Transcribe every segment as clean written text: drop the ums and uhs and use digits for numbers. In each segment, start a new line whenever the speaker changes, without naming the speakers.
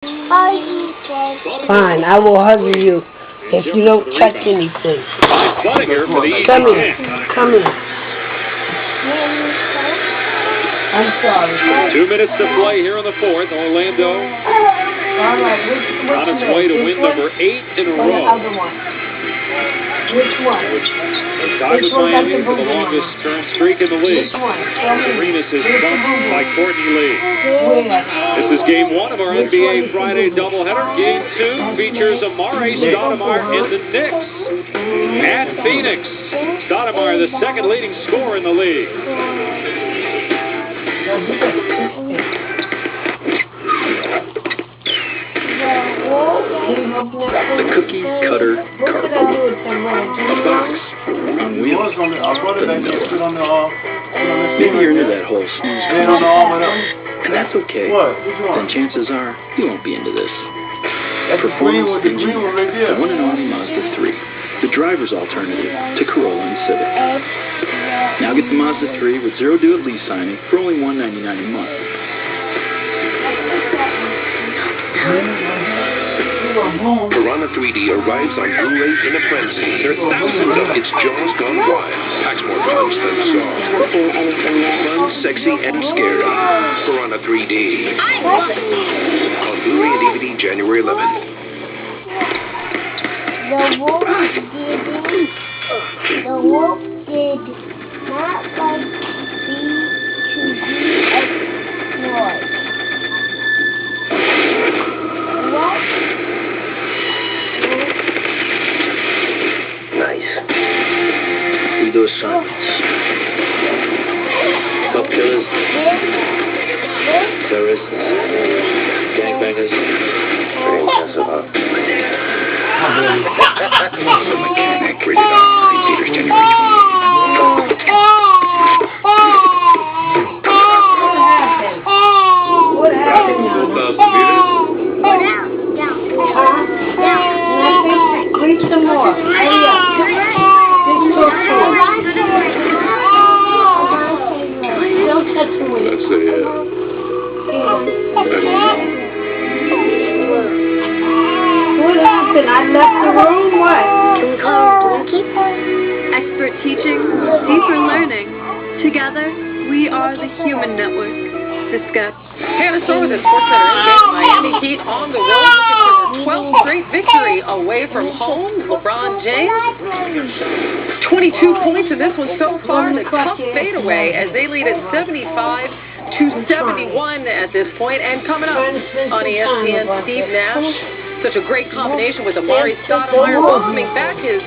Fine, I will hug you if you don't touch anything. Come here. Come here. I'm sorry.
2 minutes to play here in the fourth. Orlando on its way to win number 8 in a row.
Which one?
Tied with Miami for the longest current streak in the league. Arenas is bumped by Courtney Lee. This is game 1 of our NBA Friday doubleheader. Game 2 features Amare Stoudemire and the Knicks at Phoenix. Stoudemire, the second leading scorer in the league.
The cookie cutter cardboard. A box on wheels. Vanilla. Maybe you're into that whole snooze. And that's okay. Then chances are you won't be into this. Performance engineer, the one and only Mazda 3. The driver's alternative to Corolla and Civic. Now get the Mazda 3 with 0 due at lease signing for only $199 a month.
Piranha 3D arrives on Blu-ray in a frenzy. There are thousands of It's Jaws Gone Wild. Packs more punch than Saw. Fun, sexy, and scary. Piranha 3D. On Blu-ray and DVD January 11th.
The wolf did not like to be explored. What?
Nice. Read those assignments. Pup killers, terrorists, gangbangers, pretty impressive, huh?
Mechanic, rated R, in theaters January 20th.
What happened now? Read some more. Hurry up. Don't touch the window.
That's the,
What happened? I left the room? What?
Can we call him Blinky? Expert teaching, deeper learning. Together, we are the Human Network. Discuss.
Hannah Storr with the SportsCenter in Miami Heat on the road looking for their 12th straight victory away from home. LeBron James, 22 points in this one so far. The tough fadeaway as they lead at 75-71 at this point. And coming up on ESPN, Steve Nash. Such a great combination with Amare Stoudemire welcoming back his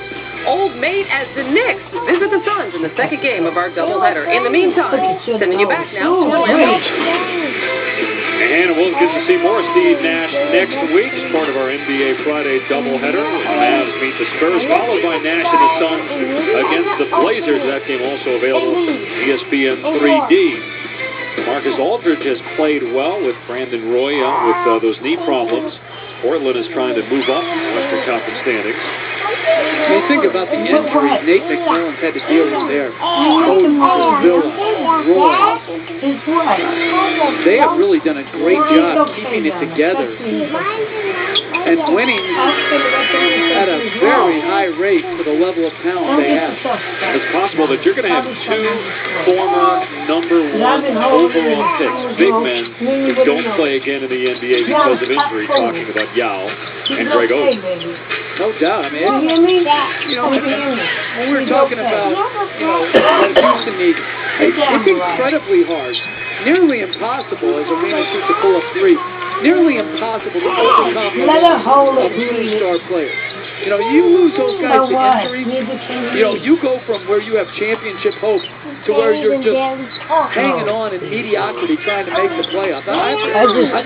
old mate as the Knicks visit the Suns in the second game of our doubleheader. In the meantime, sending you back now to Orlando.
And we'll get to see more Steve Nash next week as part of our NBA Friday doubleheader. The Mavs meet the Spurs, followed by Nash and the Suns against the Blazers. That game also available on ESPN 3D. Marcus Aldridge has played well with Brandon Roy out with those knee problems. Portland is trying to move up Western Conference standings.
When you think about the injuries Nate McMillan's had to deal with there, Villa, Roy, they have really done a great job keeping it together and winning at a very high rate for the level of talent they have.
It's possible that you're going to have 2 former number 1 overall picks, big men who don't play again in the NBA because of injury, talking about Yao and Greg Oden.
No doubt. I mean, when we're talking about, what Houston needs, it's incredibly hard, nearly impossible, as Arena shoots a pull-up 3, nearly impossible to overcome a 3-star player. You lose those guys to injury, you go from where you have championship hope to where you're just hanging on in mediocrity trying to make the playoffs. I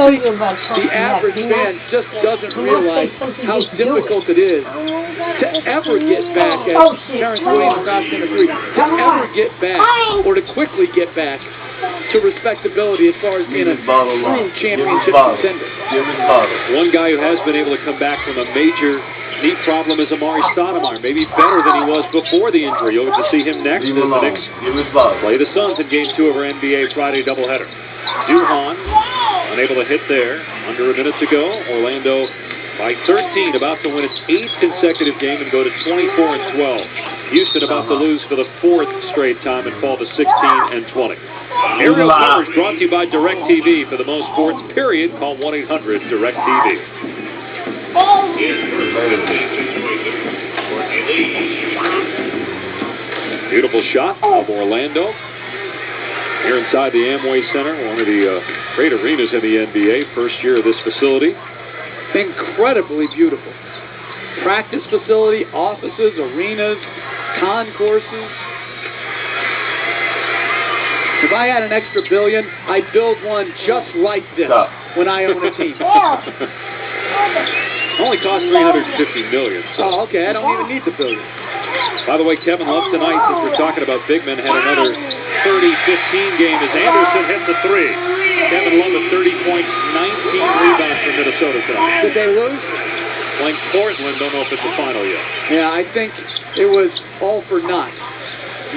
think the average fan just doesn't realize how difficult it is to ever get back, as Terrence Williams not going to agree, to ever get back or to quickly get back to respectability as far as being a true championship contender.
One guy who has been able to come back from a major knee problem is Amari Stoudemire. Maybe better than he was before the injury. You'll get to see him next as the Knicks play the Suns in Game 2 of our NBA Friday doubleheader. Duhan, unable to hit there. Under a minute to go. Orlando by 13, about to win its 8th consecutive game and go to 24-12. Houston about to lose for the 4th straight time and fall to 16-20. Aerial coverage brought to you by DirecTV. For the most sports, period, call 1-800-DirecTV. Beautiful shot of Orlando. Here inside the Amway Center, one of the great arenas in the NBA, first year of this facility.
Incredibly beautiful. Practice facility, offices, arenas, concourses. If I had an extra billion, I'd build one just like this when I own a team.
Only cost $350 million. So.
Oh, okay. I don't even need the billion.
By the way, Kevin Love tonight, since we're talking about big men, had another 30-15 game as Anderson hit the three. Kevin Love at 30 points, 19 rebounds for Minnesota tonight.
Did they lose?
Playing Portland, don't know if it's the final yet.
Yeah, I think it was all for naught.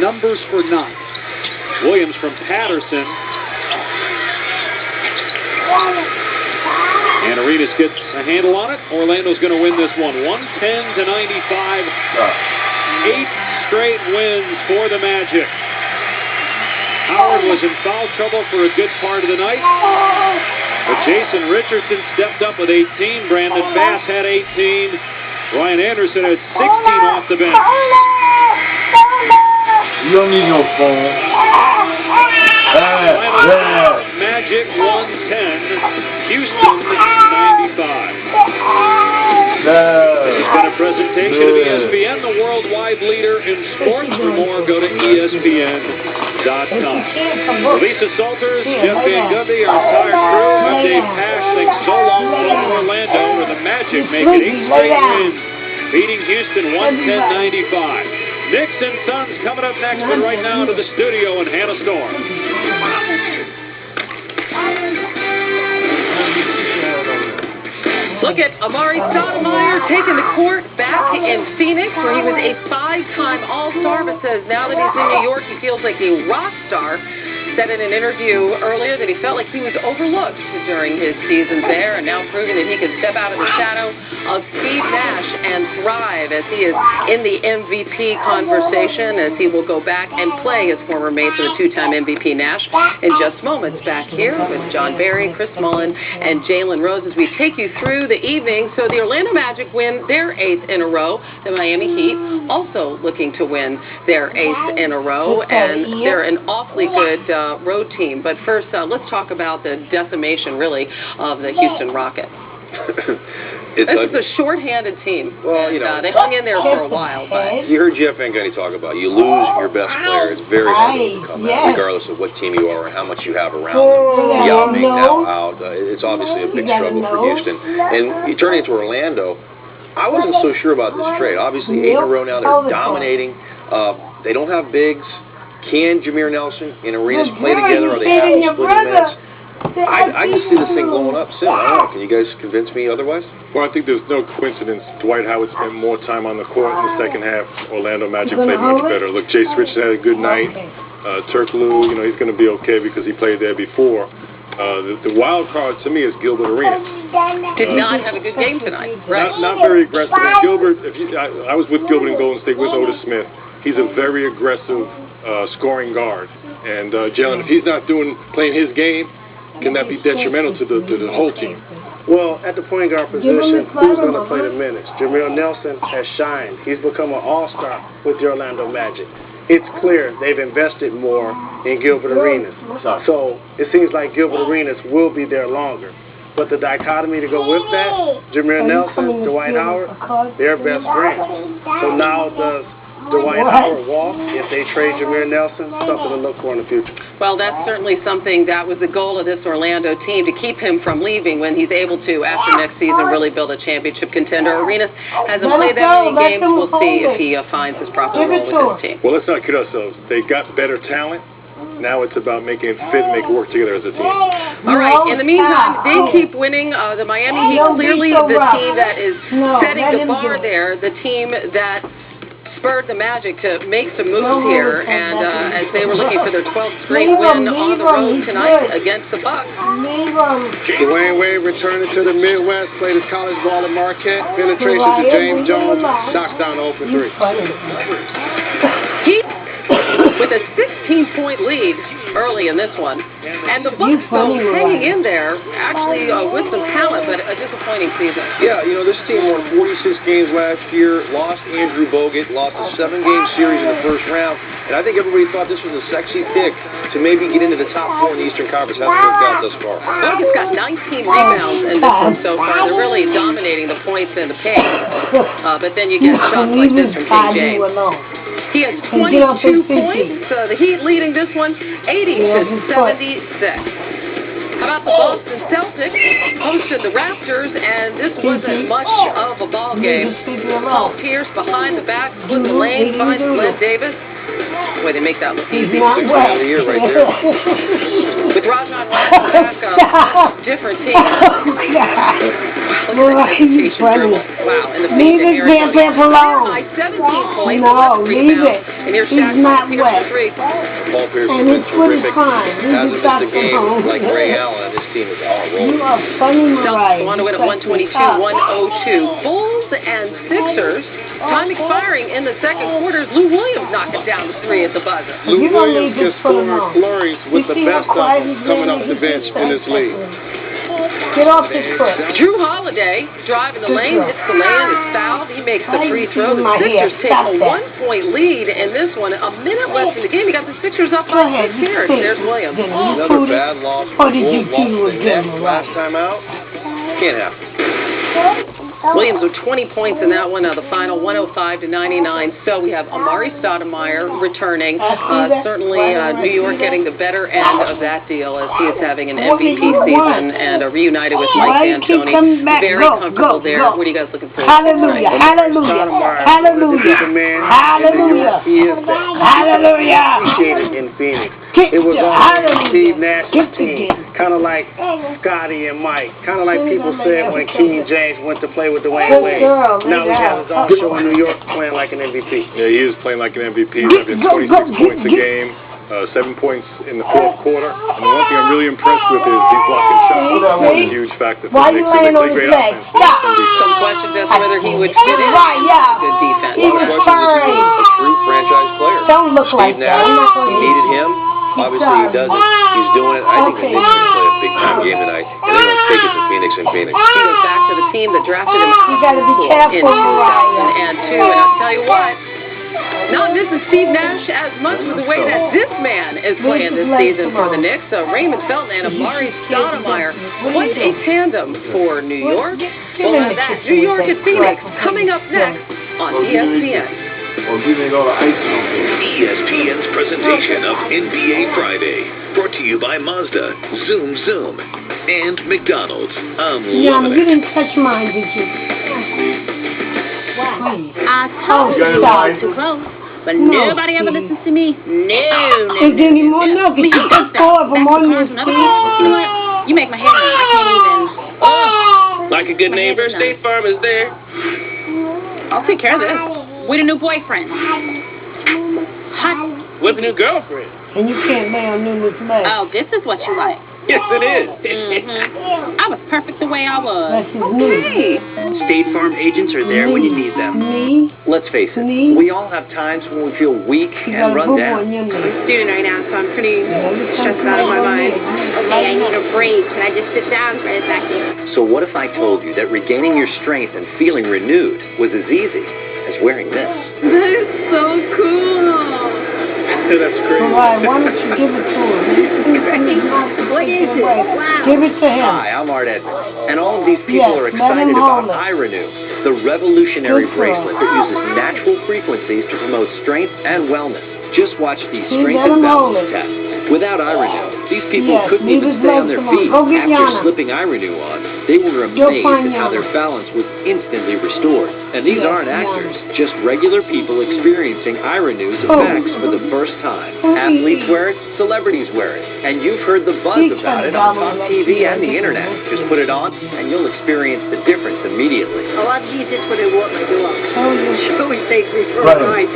Numbers for naught.
Williams from Patterson. And Arenas gets a handle on it. Orlando's going to win this one, 110-95. 8 straight wins for the Magic. Howard was in foul trouble for a good part of the night. But Jason Richardson stepped up with 18. Brandon Bass had 18. Ryan Anderson had 16 off the bench.
You don't need no phone.
Magic 110, Houston 95. This has been a presentation of ESPN, the worldwide leader in sports. For more, go to ESPN.com. Lisa Salters, Jeff Van Gundy, our entire crew. I'm Dave Pash. Thanks so long from Orlando, where the Magic make it 8 straight wins, beating Houston 110-95. Knicks and Suns coming up next, but right now to the studio in Hannah Storm.
Look at Amari Stoudemire taking the court back in Phoenix, where he was a 5-time All-Star, but says now that he's in New York, he feels like a rock star. Said in an interview earlier that he felt like he was overlooked during his seasons there, and now proving that he can step out of the shadow of Steve Nash and thrive as he is in the MVP conversation, as he will go back and play his former mate, the 2-time MVP Nash, in just moments back here with John Barry, Chris Mullen, and Jalen Rose as we take you through the evening. So the Orlando Magic win their 8th in a row. The Miami Heat also looking to win their 8th in a row, and they're an awfully good road team. But first, let's talk about the decimation, really, of the Houston Rockets. This is a short-handed team.
Well, you know,
they hung in there for a while, but
you heard Jeff Van Gundy talk about you lose your best player. It's very hard to overcome that, regardless of what team you are and how much you have around them. Yao Ming now out. It's obviously a big struggle for Houston. And you turn into Orlando. I wasn't so sure about this trade. Obviously, 8 in a row now. They're dominating. They don't have bigs. Can Jameer Nelson and Arenas play together? Are they having splitting minutes? I just see this thing blowing up soon. I don't know. Can you guys convince me otherwise?
Well, I think there's no coincidence. Dwight Howard spent more time on the court in the second half. Orlando Magic played much better. Look, Jason Richardson had a good night. Turk Lou, he's going to be okay because he played there before. The wild card to me is Gilbert Arenas.
Did not have a good game tonight. Right.
Not very aggressive. And Gilbert, I was with Gilbert in Golden State with Otis Smith. He's a very aggressive scoring guard. And Jalen, if he's not playing his game, can that be detrimental to the whole team?
Well, at the point guard position, who's going to play the minutes? Jameer Nelson has shined. He's become an all-star with the Orlando Magic. It's clear they've invested more in Gilbert Arenas. So it seems like Gilbert Arenas will be there longer. But the dichotomy to go with that, Jameer Nelson, Dwight Howard, they're best friends. So now does Dwight Howard walk if they trade Jameer Nelson? Something to look for in the future.
Well, that's certainly something that was the goal of this Orlando team, to keep him from leaving when he's able to, after next season, really build a championship contender. Arenas hasn't played that many games. We'll see if he finds his proper role with this team.
Well, let's not kid ourselves. They got better talent. Now it's about making it fit and make it work together as a team.
All right. In the meantime, they keep winning. The Miami Heat clearly the team that is setting the bar there. The team that spurred the Magic to make some moves here, and as they were looking for their 12th straight win on the road tonight against the Bucks.
Dwayne Wade returning to the Midwest, played his college ball at Marquette, penetration to James Jones, knocks down 0 for 3.
Heat with a 16-point lead early in this one, and the Bucks still hanging in there, actually with some talent, but a disappointing season.
Yeah, you know, this team won 46 games last year, lost Andrew Bogut, lost a 7-game series in the first round, and I think everybody thought this was a sexy pick to maybe get into the top 4 in the Eastern Conference. Hasn't worked out thus far.
Bogut's got 19 rebounds in this one so far. They're really dominating the points and the pace, but then you get shots like this from King James. He has 22 points. The Heat leading this one 80-76. How about the Boston Celtics hosted the Raptors, and this wasn't much of a ball game. Paul Pierce behind the back, split the lane, finds Glenn Davis. Boy, they make that look easy.
Sixth man of the year right there.
With Rajon Rondo back, different team. Look at that dribble. Wow, in the face of by 17 points, 11 rebounds, and here's Shaq Pierce for 3.
Paul Pierce has been terrific. Hasn't missed a game like Ray Allen. This team is all rolling.
Celtics want to win at 122-102. Bulls and Sixers. Time expiring in the second quarter. Lou Williams knocking down the 3 at the buzzer.
Lou Williams just scoring flurries with the best of them coming off the bench in this league.
Get off his foot.
Drew Holiday driving the lane, hits the lane, is fouled. He makes the free throw. The Sixers take a 1-point lead in this one. A minute left in the game. You got the Sixers up by 6 here. There's Williams.
Another bad loss. Wolves lost the net last time out. Can't happen.
Williams with 20 points in that one. The final 105-99. So we have Amari Stoudemire returning. Certainly New York getting the better end of that deal as he is having an MVP season and reunited with Mike D'Antoni. Very comfortable there. What are you guys looking for?
Hallelujah! Hallelujah! Hallelujah! Hallelujah! Hallelujah!
Appreciated in Phoenix. It was on Steve Nash's team, kind of like Scotty and Mike, kind of like people said when King James went to play with Dwayne Wade. Now he has his own show in New York playing like an MVP.
Yeah, he is playing like an MVP. He's having 26 points a game, 7 points in the fourth quarter. And the one thing I'm really impressed with is he's blocking shots. That's a huge factor.
Why are you laying on his leg? Stop!
Some questions as to whether he would fit in. Good defense.
A lot of questions if he's a true franchise player.
Don't look like that.
He needed him. Obviously he does it. He's doing it. I think the Knicks can play a big-time game tonight. And they're going to take it to Phoenix and Phoenix.
He goes back to the team that drafted him
You got to be careful, Mariah.
in 2002. And I'll tell you what, not missing Steve Nash as much with the way that this man is playing this season for the Knicks. Raymond Felton and Amari Stoudemire. Quite a tandem for New York. We'll have that New York and Phoenix coming up next on ESPN.
ESPN's presentation of NBA Friday, brought to you by Mazda, Zoom Zoom, and McDonald's.
Yeah, you didn't touch mine, did you?
I told you to close, but nobody ever listens to me. No.
Is there any more? No, because you got 4 of them on your
You know what? You make my head hurt. I can't even.
Like a good neighbor, State Farm is there.
I'll take care of this. With a new boyfriend. Hot.
With a new girlfriend.
And you can't lay on Nuna's leg.
Oh, this is what you like.
Yes, it is.
I was perfect the way I was.
That's his new.
State Farm agents are there when you need them.
Me?
Let's face it, we all have times when we feel weak and run down.
I'm student right now, so I'm pretty stressed out of my mind. Okay, I need a break. Can I just sit down for a second?
So what if I told you that regaining your strength and feeling renewed was as easy as wearing this?
That is so cool.
That's crazy.
Why don't you give it to him?
What is it? Wow.
Give it to him.
Hi, I'm Art Edmonds, and all of these people are excited about iRenew, the revolutionary bracelet that uses natural frequencies to promote strength and wellness. Just watch these strength and balance tests. Without iRenew, these people couldn't even stay on their feet after slipping iRenew on. They were amazed at how their balance was instantly restored. And these aren't actors, just regular people experiencing Irenu's effects for the first time. Athletes wear it, celebrities wear it, and you've heard the buzz about it on top TV and the internet. Just put it on, and you'll experience the difference immediately.
A lot of these is what I want my dog. She always takes me for a ride.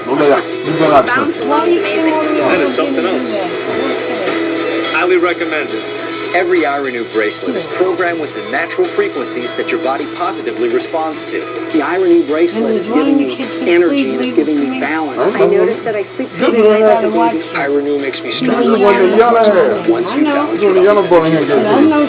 Bounce along amazing.
That is something else. Highly recommended.
Every Irenu bracelet is programmed with the natural frequencies that your body positively responds to.
The Irenu bracelet is giving me energy and it's giving me balance.
I noticed that I sleep through the night like a baby.
Irenu makes me stronger.
Once you balance your
I know.